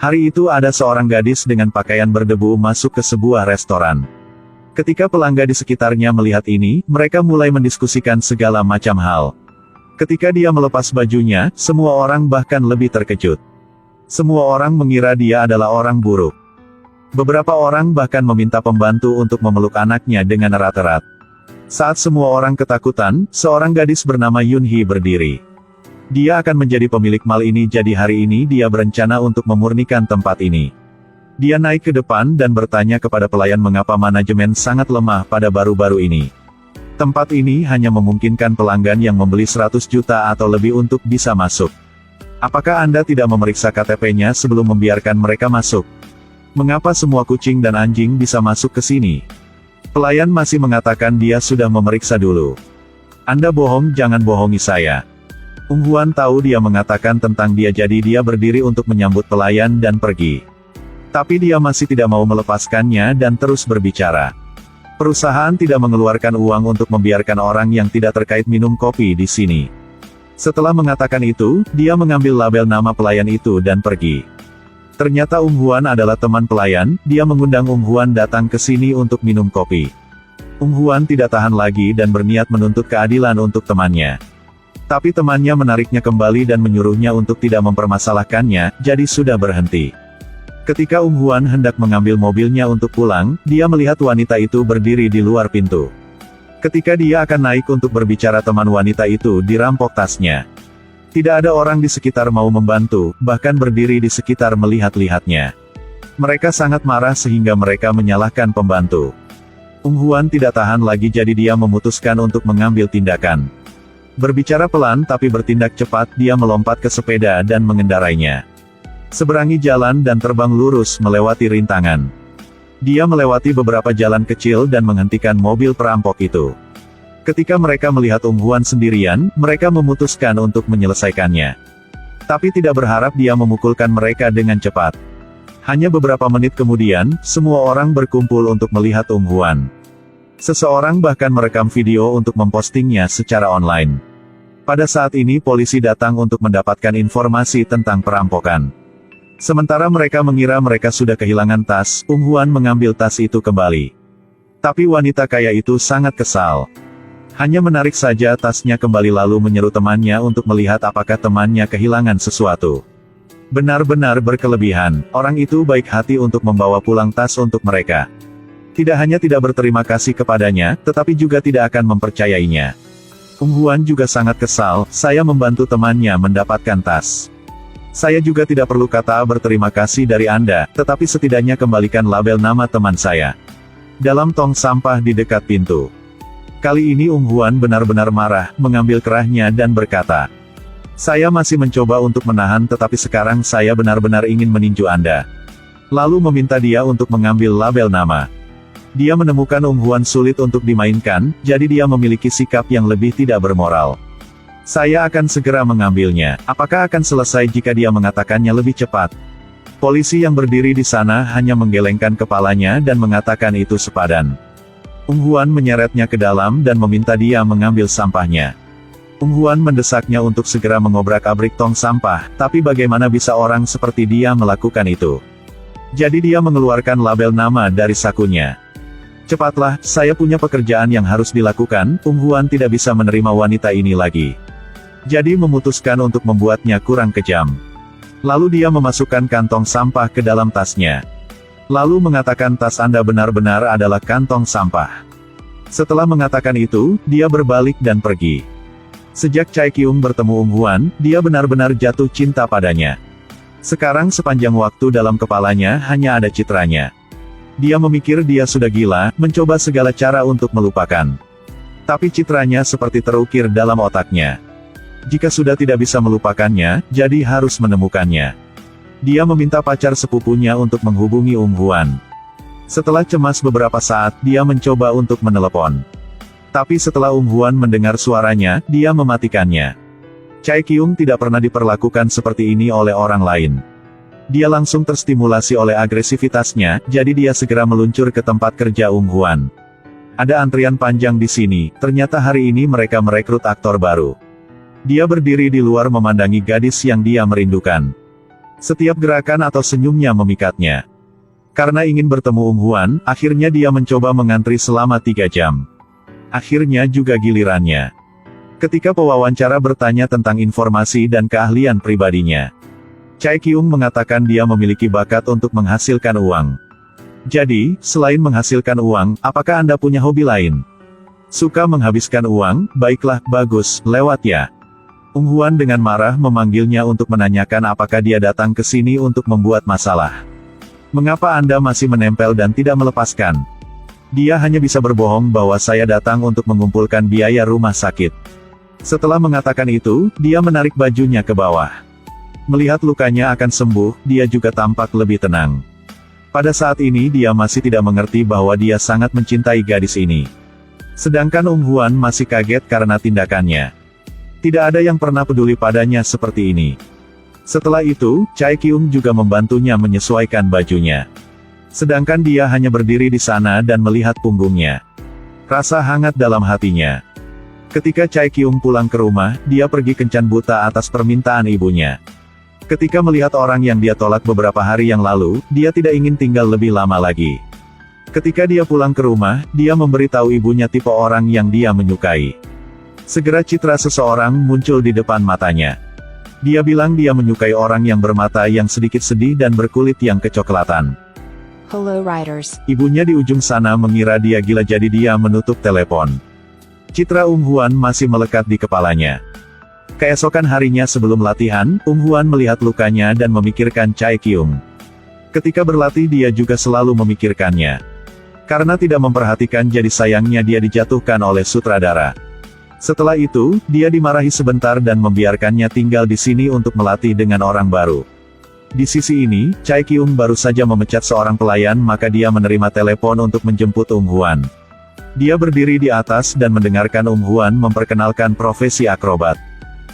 Hari itu ada seorang gadis dengan pakaian berdebu masuk ke sebuah restoran. Ketika pelanggan di sekitarnya melihat ini, mereka mulai mendiskusikan segala macam hal. Ketika dia melepas bajunya, semua orang bahkan lebih terkejut. Semua orang mengira dia adalah orang buruk. Beberapa orang bahkan meminta pembantu untuk memeluk anaknya dengan erat-erat. Saat semua orang ketakutan, seorang gadis bernama Yunhee berdiri. Dia akan menjadi pemilik mal ini, jadi hari ini dia berencana untuk memurnikan tempat ini. Dia naik ke depan dan bertanya kepada pelayan mengapa manajemen sangat lemah pada baru-baru ini. Tempat ini hanya memungkinkan pelanggan yang membeli 100 juta atau lebih untuk bisa masuk. Apakah Anda tidak memeriksa KTP-nya sebelum membiarkan mereka masuk? Mengapa semua kucing dan anjing bisa masuk ke sini? Pelayan masih mengatakan dia sudah memeriksa dulu. Anda bohong, jangan bohongi saya. Huan tahu dia mengatakan tentang dia, jadi dia berdiri untuk menyambut pelayan dan pergi. Tapi dia masih tidak mau melepaskannya dan terus berbicara. Perusahaan tidak mengeluarkan uang untuk membiarkan orang yang tidak terkait minum kopi di sini. Setelah mengatakan itu, dia mengambil label nama pelayan itu dan pergi. Ternyata Huan adalah teman pelayan, dia mengundang Huan datang ke sini untuk minum kopi. Huan tidak tahan lagi dan berniat menuntut keadilan untuk temannya. Tapi temannya menariknya kembali dan menyuruhnya untuk tidak mempermasalahkannya, jadi sudah berhenti. Ketika Huan hendak mengambil mobilnya untuk pulang, dia melihat wanita itu berdiri di luar pintu. Ketika dia akan naik untuk berbicara, teman wanita itu dirampok tasnya. Tidak ada orang di sekitar mau membantu, bahkan berdiri di sekitar melihat-lihatnya. Mereka sangat marah sehingga mereka menyalahkan pembantu. Huan tidak tahan lagi, jadi dia memutuskan untuk mengambil tindakan. Berbicara pelan tapi bertindak cepat, dia melompat ke sepeda dan mengendarainya. Seberangi jalan dan terbang lurus melewati rintangan. Dia melewati beberapa jalan kecil dan menghentikan mobil perampok itu. Ketika mereka melihat Huan sendirian, mereka memutuskan untuk menyelesaikannya. Tapi tidak berharap dia memukulkan mereka dengan cepat. Hanya beberapa menit kemudian, semua orang berkumpul untuk melihat Huan. Seseorang bahkan merekam video untuk mempostingnya secara online. Pada saat ini polisi datang untuk mendapatkan informasi tentang perampokan. Sementara mereka mengira mereka sudah kehilangan tas, Huan mengambil tas itu kembali. Tapi wanita kaya itu sangat kesal. Hanya menarik saja tasnya kembali lalu menyeru temannya untuk melihat apakah temannya kehilangan sesuatu. Benar-benar berkelebihan, orang itu baik hati untuk membawa pulang tas untuk mereka. Tidak hanya tidak berterima kasih kepadanya, tetapi juga tidak akan mempercayainya. Huan juga sangat kesal, saya membantu temannya mendapatkan tas. Saya juga tidak perlu kata berterima kasih dari Anda, tetapi setidaknya kembalikan label nama teman saya. Dalam tong sampah di dekat pintu. Kali ini Huan benar-benar marah, mengambil kerahnya dan berkata, saya masih mencoba untuk menahan, tetapi sekarang saya benar-benar ingin meninju Anda. Lalu meminta dia untuk mengambil label nama. Dia menemukan Huan sulit untuk dimainkan, jadi dia memiliki sikap yang lebih tidak bermoral. Saya akan segera mengambilnya. Apakah akan selesai jika dia mengatakannya lebih cepat? Polisi yang berdiri di sana hanya menggelengkan kepalanya dan mengatakan itu sepadan. Huan menyeretnya ke dalam dan meminta dia mengambil sampahnya. Huan mendesaknya untuk segera mengobrak-abrik tong sampah, tapi bagaimana bisa orang seperti dia melakukan itu? Jadi dia mengeluarkan label nama dari sakunya. Cepatlah, saya punya pekerjaan yang harus dilakukan. Huan tidak bisa menerima wanita ini lagi. Jadi memutuskan untuk membuatnya kurang kejam. Lalu dia memasukkan kantong sampah ke dalam tasnya. Lalu mengatakan tas Anda benar-benar adalah kantong sampah. Setelah mengatakan itu, dia berbalik dan pergi. Sejak Chae-kyung bertemu Huan, dia benar-benar jatuh cinta padanya. Sekarang sepanjang waktu dalam kepalanya hanya ada citranya. Dia memikir dia sudah gila, mencoba segala cara untuk melupakan. Tapi citranya seperti terukir dalam otaknya. Jika sudah tidak bisa melupakannya, jadi harus menemukannya. Dia meminta pacar sepupunya untuk menghubungi Huan. Setelah cemas beberapa saat, dia mencoba untuk menelepon. Tapi setelah Huan mendengar suaranya, dia mematikannya. Chae-kyung tidak pernah diperlakukan seperti ini oleh orang lain. Dia langsung terstimulasi oleh agresivitasnya, jadi dia segera meluncur ke tempat kerja Huan. Ada antrian panjang di sini, ternyata hari ini mereka merekrut aktor baru. Dia berdiri di luar memandangi gadis yang dia merindukan. Setiap gerakan atau senyumnya memikatnya. Karena ingin bertemu Huan, akhirnya dia mencoba mengantri selama 3 jam. Akhirnya juga gilirannya. Ketika pewawancara bertanya tentang informasi dan keahlian pribadinya, Chai Kyung mengatakan dia memiliki bakat untuk menghasilkan uang. Jadi, selain menghasilkan uang, apakah Anda punya hobi lain? Suka menghabiskan uang? Baiklah, bagus, lewat ya. Huan dengan marah memanggilnya untuk menanyakan apakah dia datang ke sini untuk membuat masalah. Mengapa Anda masih menempel dan tidak melepaskan? Dia hanya bisa berbohong bahwa saya datang untuk mengumpulkan biaya rumah sakit. Setelah mengatakan itu, dia menarik bajunya ke bawah. Melihat lukanya akan sembuh, dia juga tampak lebih tenang. Pada saat ini dia masih tidak mengerti bahwa dia sangat mencintai gadis ini. Sedangkan Huan masih kaget karena tindakannya. Tidak ada yang pernah peduli padanya seperti ini. Setelah itu, Chai Kyung juga membantunya menyesuaikan bajunya. Sedangkan dia hanya berdiri di sana dan melihat punggungnya. Rasa hangat dalam hatinya. Ketika Chai Kyung pulang ke rumah, dia pergi kencan buta atas permintaan ibunya. Ketika melihat orang yang dia tolak beberapa hari yang lalu, dia tidak ingin tinggal lebih lama lagi. Ketika dia pulang ke rumah, dia memberitahu ibunya tipe orang yang dia menyukai. Segera citra seseorang muncul di depan matanya. Dia bilang dia menyukai orang yang bermata yang sedikit sedih dan berkulit yang kecoklatan. Hello Riders. Ibunya di ujung sana mengira dia gila jadi dia menutup telepon. Citra Huan masih melekat di kepalanya. Keesokan harinya sebelum latihan, Huan melihat lukanya dan memikirkan Chai Kyung. Ketika berlatih dia juga selalu memikirkannya. Karena tidak memperhatikan jadi sayangnya dia dijatuhkan oleh sutradara. Setelah itu, dia dimarahi sebentar dan membiarkannya tinggal di sini untuk melatih dengan orang baru. Di sisi ini, Chai Kyung baru saja memecat seorang pelayan maka dia menerima telepon untuk menjemput Huan. Dia berdiri di atas dan mendengarkan Huan memperkenalkan profesi akrobat.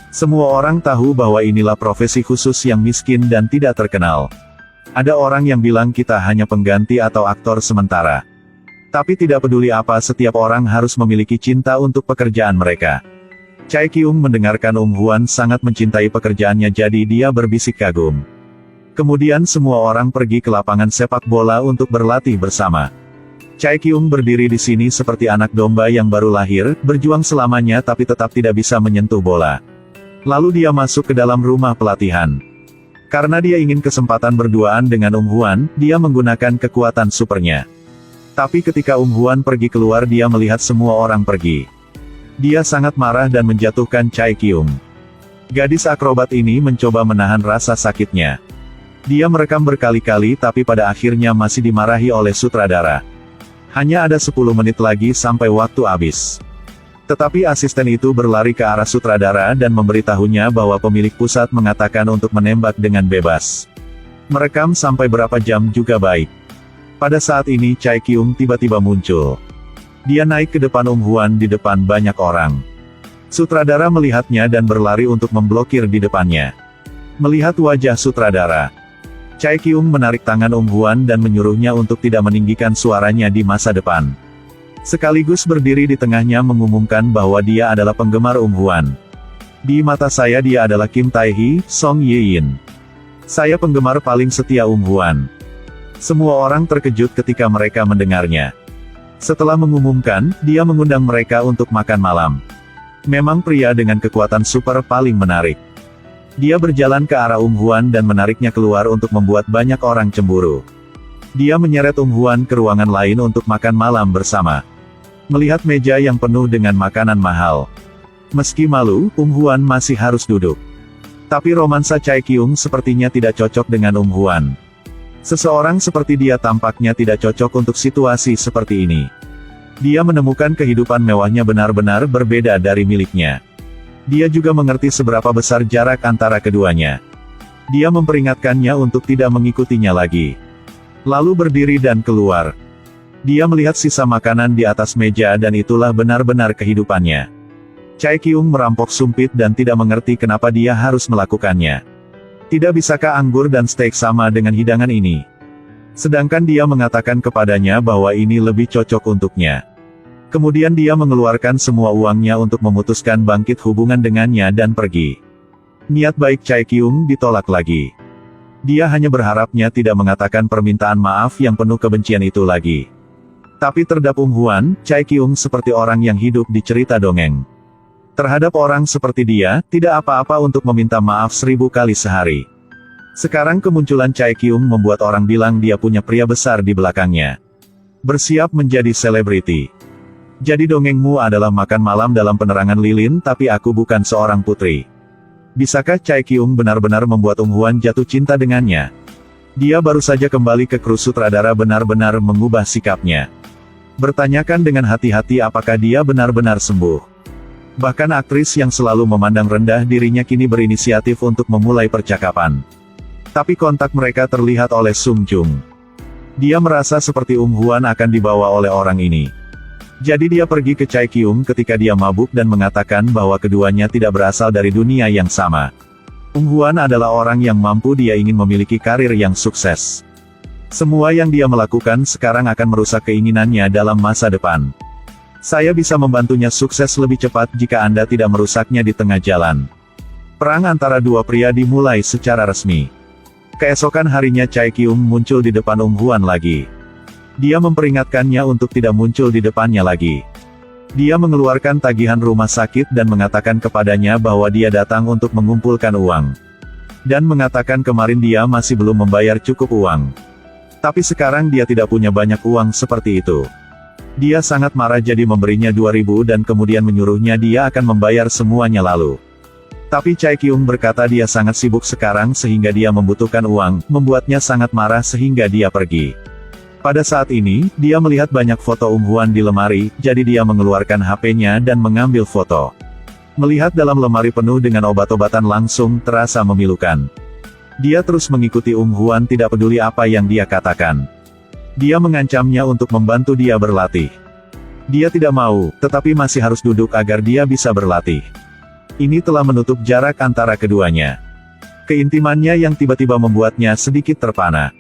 Semua orang tahu bahwa inilah profesi khusus yang miskin dan tidak terkenal. Ada orang yang bilang kita hanya pengganti atau aktor sementara. Tapi tidak peduli apa setiap orang harus memiliki cinta untuk pekerjaan mereka. Chai Kyung mendengarkan Huan sangat mencintai pekerjaannya jadi dia berbisik kagum. Kemudian semua orang pergi ke lapangan sepak bola untuk berlatih bersama. Chai Kyung berdiri di sini seperti anak domba yang baru lahir, berjuang selamanya tapi tetap tidak bisa menyentuh bola. Lalu dia masuk ke dalam rumah pelatihan. Karena dia ingin kesempatan berduaan dengan Huan, dia menggunakan kekuatan supernya. Tapi ketika Huan pergi keluar dia melihat semua orang pergi. Dia sangat marah dan menjatuhkan Chai Kyung. Gadis akrobat ini mencoba menahan rasa sakitnya. Dia merekam berkali-kali tapi pada akhirnya masih dimarahi oleh sutradara. Hanya ada 10 menit lagi sampai waktu habis. Tetapi asisten itu berlari ke arah sutradara dan memberitahunya bahwa pemilik pusat mengatakan untuk menembak dengan bebas. Merekam sampai berapa jam juga baik. Pada saat ini Chai Kyung tiba-tiba muncul. Dia naik ke depan Huan di depan banyak orang. Sutradara melihatnya dan berlari untuk memblokir di depannya. Melihat wajah sutradara, Chai Kyung menarik tangan Huan dan menyuruhnya untuk tidak meninggikan suaranya di masa depan. Sekaligus berdiri di tengahnya mengumumkan bahwa dia adalah penggemar Huan. Di mata saya dia adalah Kim Tae-hee, Song Ye-in. Saya penggemar paling setia Huan. Semua orang terkejut ketika mereka mendengarnya. Setelah mengumumkan, dia mengundang mereka untuk makan malam. Memang pria dengan kekuatan super paling menarik. Dia berjalan ke arah Huan dan menariknya keluar untuk membuat banyak orang cemburu. Dia menyeret Huan ke ruangan lain untuk makan malam bersama. Melihat meja yang penuh dengan makanan mahal. Meski malu, Huan masih harus duduk. Tapi romansa Chai Kyung sepertinya tidak cocok dengan Huan. Seseorang seperti dia tampaknya tidak cocok untuk situasi seperti ini. Dia menemukan kehidupan mewahnya benar-benar berbeda dari miliknya. Dia juga mengerti seberapa besar jarak antara keduanya. Dia memperingatkannya untuk tidak mengikutinya lagi. Lalu berdiri dan keluar. Dia melihat sisa makanan di atas meja dan itulah benar-benar kehidupannya. Chai Kyung merampok sumpit dan tidak mengerti kenapa dia harus melakukannya. Tidak bisakah anggur dan steak sama dengan hidangan ini? Sedangkan dia mengatakan kepadanya bahwa ini lebih cocok untuknya. Kemudian dia mengeluarkan semua uangnya untuk memutuskan bangkit hubungan dengannya dan pergi. Niat baik Chai Kyung ditolak lagi. Dia hanya berharapnya tidak mengatakan permintaan maaf yang penuh kebencian itu lagi. Tapi terhadap Huan, Chai Kyung seperti orang yang hidup di cerita dongeng. Terhadap orang seperti dia, tidak apa-apa untuk meminta maaf 1000 kali sehari. Sekarang kemunculan Chai Kyung membuat orang bilang dia punya pria besar di belakangnya. Bersiap menjadi selebriti. Jadi dongengmu adalah makan malam dalam penerangan lilin, tapi aku bukan seorang putri. Bisakah Chai Kyung benar-benar membuat Huan jatuh cinta dengannya? Dia baru saja kembali ke kru sutradara benar-benar mengubah sikapnya. Bertanyakan dengan hati-hati apakah dia benar-benar sembuh. Bahkan aktris yang selalu memandang rendah dirinya kini berinisiatif untuk memulai percakapan. Tapi kontak mereka terlihat oleh Sung Jung. Dia merasa seperti Huan akan dibawa oleh orang ini. Jadi dia pergi ke Chai Kyung ketika dia mabuk dan mengatakan bahwa keduanya tidak berasal dari dunia yang sama. Huan adalah orang yang mampu, dia ingin memiliki karir yang sukses. Semua yang dia melakukan sekarang akan merusak keinginannya dalam masa depan. Saya bisa membantunya sukses lebih cepat jika Anda tidak merusaknya di tengah jalan. Perang antara dua pria dimulai secara resmi. Keesokan harinya Chai Kyung muncul di depan Huan lagi. Dia memperingatkannya untuk tidak muncul di depannya lagi. Dia mengeluarkan tagihan rumah sakit dan mengatakan kepadanya bahwa dia datang untuk mengumpulkan uang. Dan mengatakan kemarin dia masih belum membayar cukup uang. Tapi sekarang dia tidak punya banyak uang seperti itu. Dia sangat marah jadi memberinya 2000 dan kemudian menyuruhnya dia akan membayar semuanya lalu. Tapi Chai Kyung berkata dia sangat sibuk sekarang sehingga dia membutuhkan uang, membuatnya sangat marah sehingga dia pergi. Pada saat ini, dia melihat banyak foto Huan di lemari, jadi dia mengeluarkan HP-nya dan mengambil foto. Melihat dalam lemari penuh dengan obat-obatan langsung terasa memilukan. Dia terus mengikuti Huan tidak peduli apa yang dia katakan. Dia mengancamnya untuk membantu dia berlatih. Dia tidak mau, tetapi masih harus duduk agar dia bisa berlatih. Ini telah menutup jarak antara keduanya. Keintimannya yang tiba-tiba membuatnya sedikit terpana.